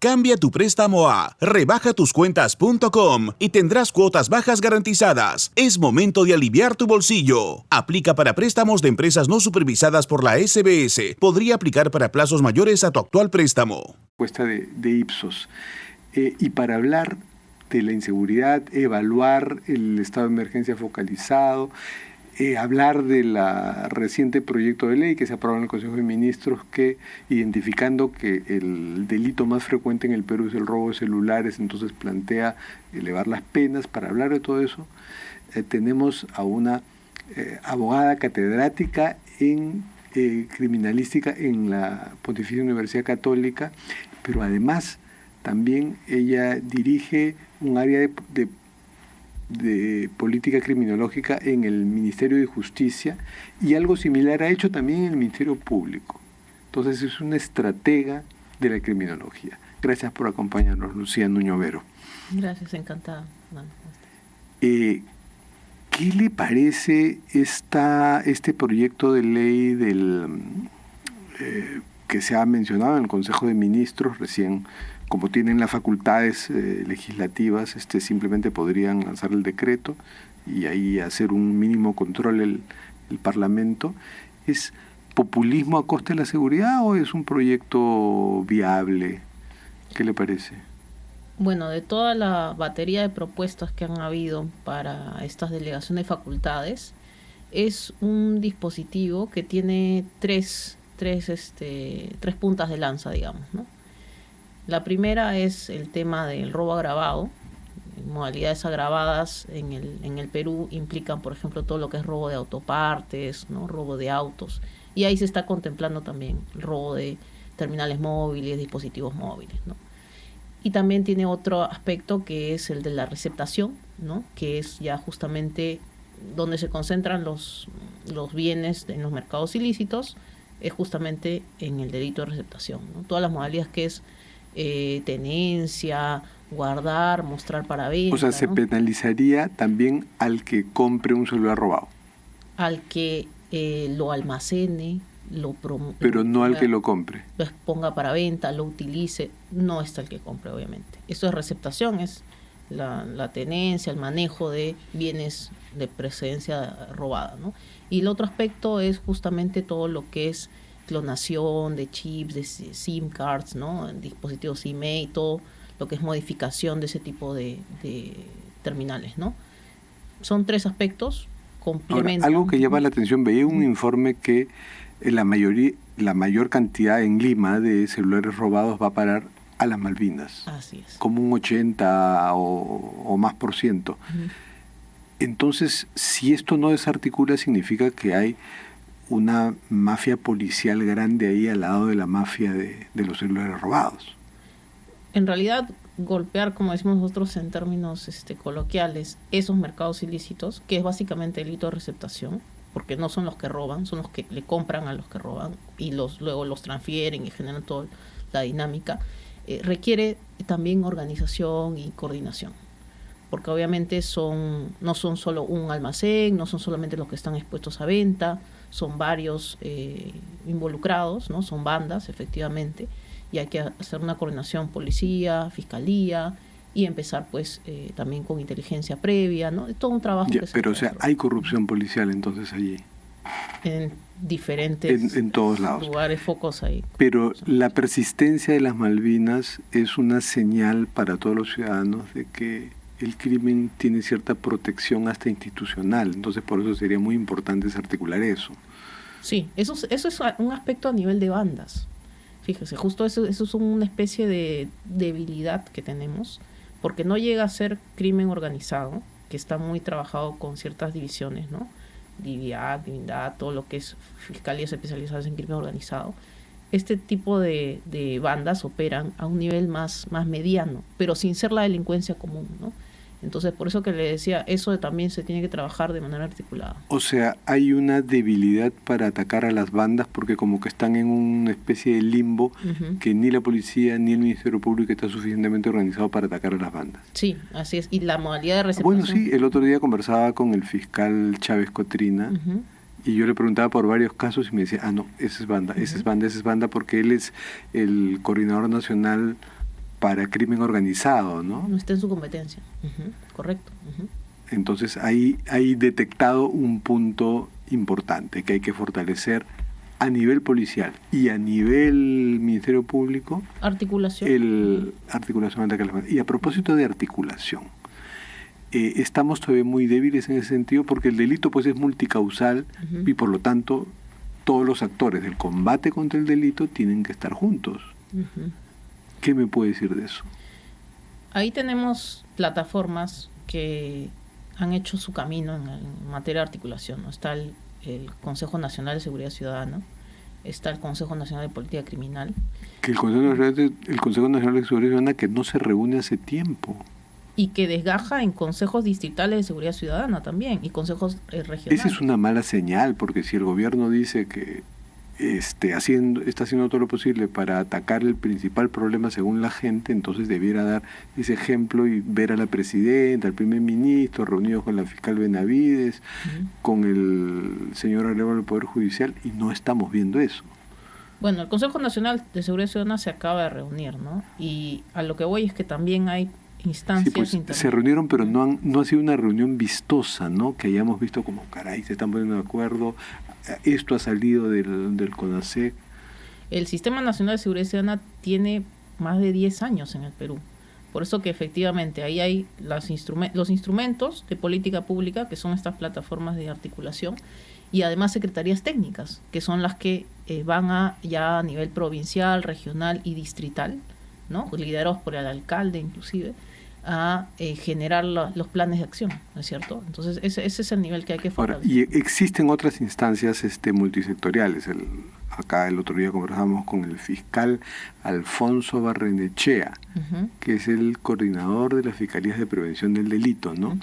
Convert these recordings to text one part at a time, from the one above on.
Cambia tu préstamo a rebajatuscuentas.com y tendrás cuotas bajas garantizadas. Es momento de aliviar tu bolsillo. Aplica para préstamos de empresas no supervisadas por la SBS. Podría aplicar para plazos mayores a tu actual préstamo. Encuesta de Ipsos. Y para hablar de la inseguridad, evaluar el estado de emergencia focalizado, hablar de la reciente proyecto de ley que se aprobó en el Consejo de Ministros, que identificando que el delito más frecuente en el Perú es el robo de celulares, entonces plantea elevar las penas. Para hablar de todo eso, tenemos a una abogada catedrática en criminalística en la Pontificia Universidad Católica, pero además también ella dirige un área de política criminológica en el Ministerio de Justicia, y algo similar ha hecho también en el Ministerio Público. Entonces es una estratega de la criminología. Gracias por acompañarnos, Lucía Nuño Vero. Gracias, encantada. ¿Qué le parece este proyecto de ley que se ha mencionado en el Consejo de Ministros recién? Como tienen las facultades legislativas, simplemente podrían lanzar el decreto y ahí hacer un mínimo control el Parlamento. ¿Es populismo a costa de la seguridad o es un proyecto viable? ¿Qué le parece? Bueno, de toda la batería de propuestas que han habido para estas delegaciones de facultades, es un dispositivo que tiene tres puntas de lanza, digamos, ¿no? La primera es el tema del robo agravado. Modalidades agravadas en el Perú implican, por ejemplo, todo lo que es robo de autopartes, ¿no? Robo de autos. Y ahí se está contemplando también el robo de terminales móviles, dispositivos móviles, ¿no? Y también tiene otro aspecto que es el de la receptación, ¿no? Que es ya justamente donde se concentran los bienes en los mercados ilícitos, es justamente en el delito de receptación, ¿no? Todas las modalidades que es tenencia, guardar, mostrar para venta. O sea, se penalizaría también al que compre un celular robado. Al que lo almacene, pero no al que lo compre. Lo exponga para venta, lo utilice, no está el que compre, obviamente. Eso es receptación, es la tenencia, el manejo de bienes de procedencia robada, ¿no? Y el otro aspecto es justamente todo lo que es clonación de chips, de SIM cards, ¿no? Dispositivos IMEI, todo lo que es modificación de ese tipo de terminales, ¿no? Son tres aspectos complementarios. Ahora, algo que llama la atención, veía un informe que la mayor cantidad en Lima de celulares robados va a parar a las Malvinas. Así es. Como un 80 o más por ciento. Entonces, si esto no desarticula, significa que hay una mafia policial grande ahí al lado de la mafia de los celulares robados. En realidad, golpear, como decimos nosotros en términos coloquiales, esos mercados ilícitos, que es básicamente delito de receptación, porque no son los que roban, son los que le compran a los que roban y luego los transfieren y generan toda la dinámica, requiere también organización y coordinación. Porque obviamente no son solo un almacén, no son solamente los que están expuestos a venta, son varios involucrados, ¿no? Son bandas, efectivamente, y hay que hacer una coordinación policía, fiscalía, y empezar pues también con inteligencia previa, ¿no? Es todo un trabajo. Pero o sea, hay corrupción policial entonces allí. En diferentes en todos lados. Lugares, focos ahí. Pero la persistencia de las Malvinas es una señal para todos los ciudadanos de que el crimen tiene cierta protección hasta institucional. Entonces, por eso sería muy importante desarticular eso. Sí, eso es un aspecto a nivel de bandas. Fíjese, justo eso es una especie de debilidad que tenemos, porque no llega a ser crimen organizado, que está muy trabajado con ciertas divisiones, ¿no? DIVIAC, DIVINDAD, todo lo que es fiscalías especializadas en crimen organizado. Este tipo de bandas operan a un nivel más mediano, pero sin ser la delincuencia común, ¿no? Entonces, por eso que le decía, eso también se tiene que trabajar de manera articulada. O sea, hay una debilidad para atacar a las bandas porque como que están en una especie de limbo que ni la policía ni el Ministerio Público está suficientemente organizado para atacar a las bandas. Sí, así es. Y la modalidad de receptación... Bueno, sí, el otro día conversaba con el fiscal Chávez Cotrina y yo le preguntaba por varios casos y me decía, no, esa es banda, esa es banda, porque él es el coordinador nacional para crimen organizado, ¿no? No está en su competencia. Correcto. Entonces hay detectado un punto importante que hay que fortalecer a nivel policial y a nivel Ministerio Público. Articulación. Articulación ante las bandas. Y a propósito de articulación, estamos todavía muy débiles en ese sentido porque el delito pues es multicausal y por lo tanto todos los actores del combate contra el delito tienen que estar juntos. ¿Qué me puede decir de eso? Ahí tenemos plataformas que han hecho su camino en materia de articulación, ¿no? Está el Consejo Nacional de Seguridad Ciudadana, está el Consejo Nacional de Política Criminal. Que el Consejo Nacional de Seguridad Ciudadana que no se reúne hace tiempo. Y que desgaja en consejos distritales de seguridad ciudadana también, y consejos regionales. Esa es una mala señal, porque si el gobierno dice que está haciendo todo lo posible para atacar el principal problema según la gente, entonces debiera dar ese ejemplo y ver a la presidenta, al primer ministro, reunidos con la fiscal Benavides, con el señor Arevalo del Poder Judicial, y no estamos viendo eso. Bueno, el Consejo Nacional de Seguridad Ciudadana se acaba de reunir, ¿no? Y a lo que voy es que también hay instancias sí, pues, se reunieron, pero no ha sido una reunión vistosa, ¿no? Que hayamos visto como, caray, se están poniendo de acuerdo, esto ha salido del CONASEC. El Sistema Nacional de Seguridad Ciudadana tiene más de 10 años en el Perú. Por eso que efectivamente ahí hay los instrumentos de política pública, que son estas plataformas de articulación, y además secretarías técnicas, que son las que van ya a nivel provincial, regional y distrital, ¿no? Liderados por el alcalde inclusive, a generar los planes de acción, ¿no es cierto? Entonces ese es el nivel que hay que fortalecer. Ahora, y existen otras instancias multisectoriales. Acá el otro día conversamos con el fiscal Alfonso Barrenechea, que es el coordinador de las Fiscalías de Prevención del Delito, ¿no?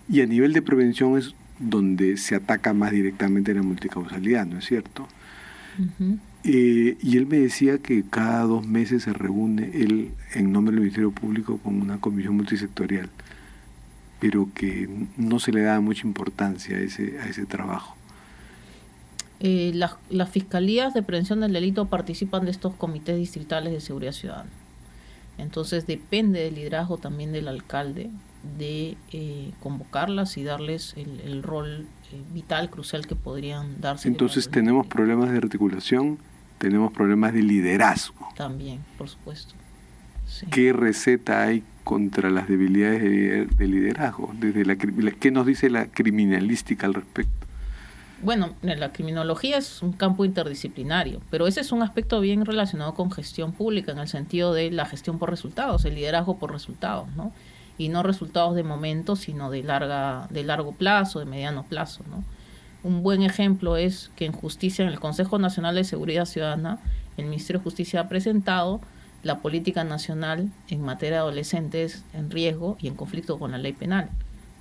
Y a nivel de prevención es donde se ataca más directamente la multicausalidad, ¿no es cierto? Y él me decía que cada 2 meses se reúne él en nombre del Ministerio Público con una comisión multisectorial, pero que no se le da mucha importancia a ese trabajo. Las fiscalías de prevención del delito participan de estos comités distritales de seguridad ciudadana. Entonces depende del liderazgo también del alcalde de convocarlas y darles el rol vital, crucial que podrían darse. Entonces tenemos problemas de articulación, tenemos problemas de liderazgo. También, por supuesto. Sí. ¿Qué receta hay contra las debilidades de liderazgo? ¿Qué nos dice la criminalística al respecto? Bueno, la criminología es un campo interdisciplinario, pero ese es un aspecto bien relacionado con gestión pública, en el sentido de la gestión por resultados, el liderazgo por resultados, ¿no? Y no resultados de momento, sino de largo plazo, de mediano plazo, ¿no? Un buen ejemplo es que en justicia, en el Consejo Nacional de Seguridad Ciudadana, el Ministerio de Justicia ha presentado la política nacional en materia de adolescentes en riesgo y en conflicto con la ley penal.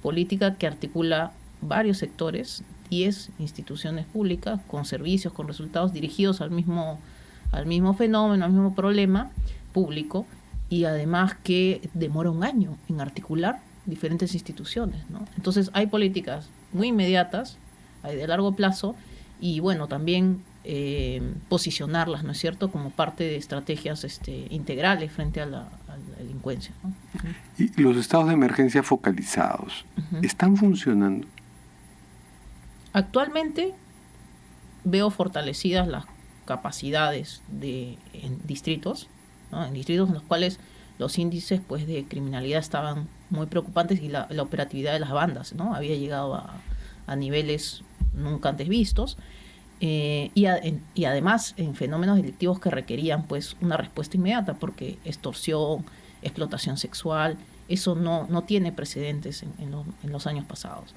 Política que articula varios sectores, 10 instituciones públicas con servicios, con resultados dirigidos al mismo fenómeno, al mismo problema público, y además que demora 1 año en articular diferentes instituciones, ¿no? Entonces hay políticas muy inmediatas, hay de largo plazo, y bueno, también posicionarlas, ¿no es cierto?, como parte de estrategias integrales frente a la delincuencia, ¿no? ¿Y los estados de emergencia focalizados están funcionando? Actualmente veo fortalecidas las capacidades en distritos, ¿no? En distritos en los cuales los índices pues de criminalidad estaban muy preocupantes y la operatividad de las bandas, ¿no? Había llegado a niveles nunca antes vistos, y además en fenómenos delictivos que requerían pues una respuesta inmediata, porque extorsión, explotación sexual, eso no tiene precedentes en los años pasados.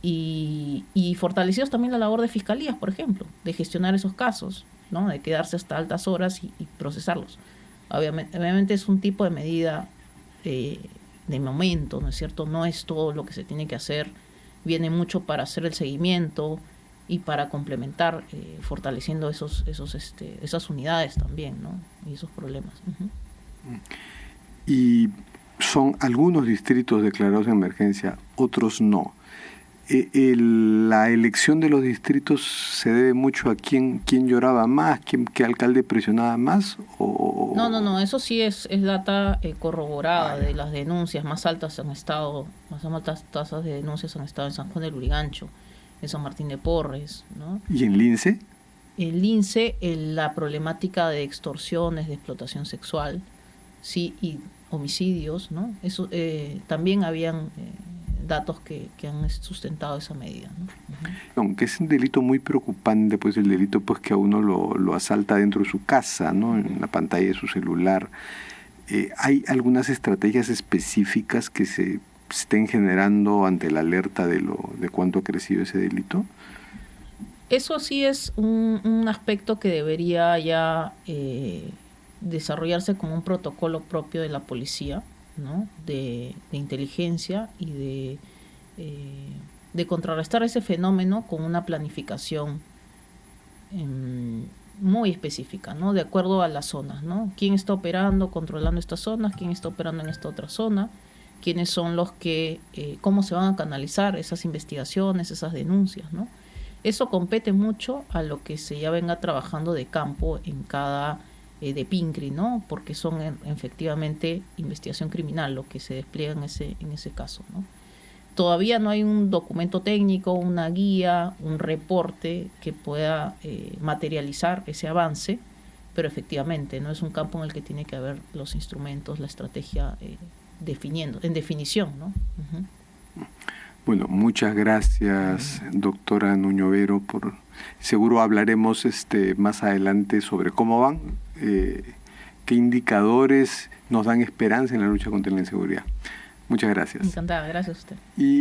Y fortalecidos también la labor de fiscalías, por ejemplo, de gestionar esos casos, ¿no? De quedarse hasta altas horas y procesarlos. Obviamente es un tipo de medida de momento, ¿no es cierto? No es todo lo que se tiene que hacer, viene mucho para hacer el seguimiento y para complementar, fortaleciendo esas unidades también, ¿no? Y esos problemas. Y son algunos distritos declarados en emergencia, otros no. La elección de los distritos se debe mucho a quién lloraba más, qué alcalde presionaba más. No, eso sí es data corroborada de las denuncias. Más altas tasas de denuncias han estado en San Juan del Lurigancho, en San Martín de Porres, ¿no? ¿Y en Lince? En Lince, la problemática de extorsiones, de explotación sexual, sí, y homicidios, ¿no? Eso también habían datos que han sustentado esa medida, ¿no? Aunque es un delito muy preocupante, pues el delito pues que a uno lo asalta dentro de su casa, ¿no? En la pantalla de su celular. ¿Hay algunas estrategias específicas que se estén generando ante la alerta de cuánto ha crecido ese delito? Eso sí es un aspecto que debería ya desarrollarse como un protocolo propio de la policía, ¿no? de inteligencia y de contrarrestar ese fenómeno con una planificación muy específica, ¿no? De acuerdo a las zonas, ¿no? ¿Quién está operando, controlando estas zonas? ¿Quién está operando en esta otra zona? ¿Quiénes son los que, cómo se van a canalizar esas investigaciones, esas denuncias, ¿no? Eso compete mucho a lo que se ya venga trabajando de campo en cada de PINCRI, ¿no? Porque son efectivamente investigación criminal lo que se despliega en ese caso, ¿no? Todavía no hay un documento técnico, una guía, un reporte que pueda materializar ese avance, pero efectivamente no es un campo en el que tiene que haber los instrumentos, la estrategia en definición, ¿no? Uh-huh. Bueno, muchas gracias, doctora Nuño Vero. Seguro hablaremos más adelante sobre cómo van, qué indicadores nos dan esperanza en la lucha contra la inseguridad. Muchas gracias. Encantada, gracias a usted.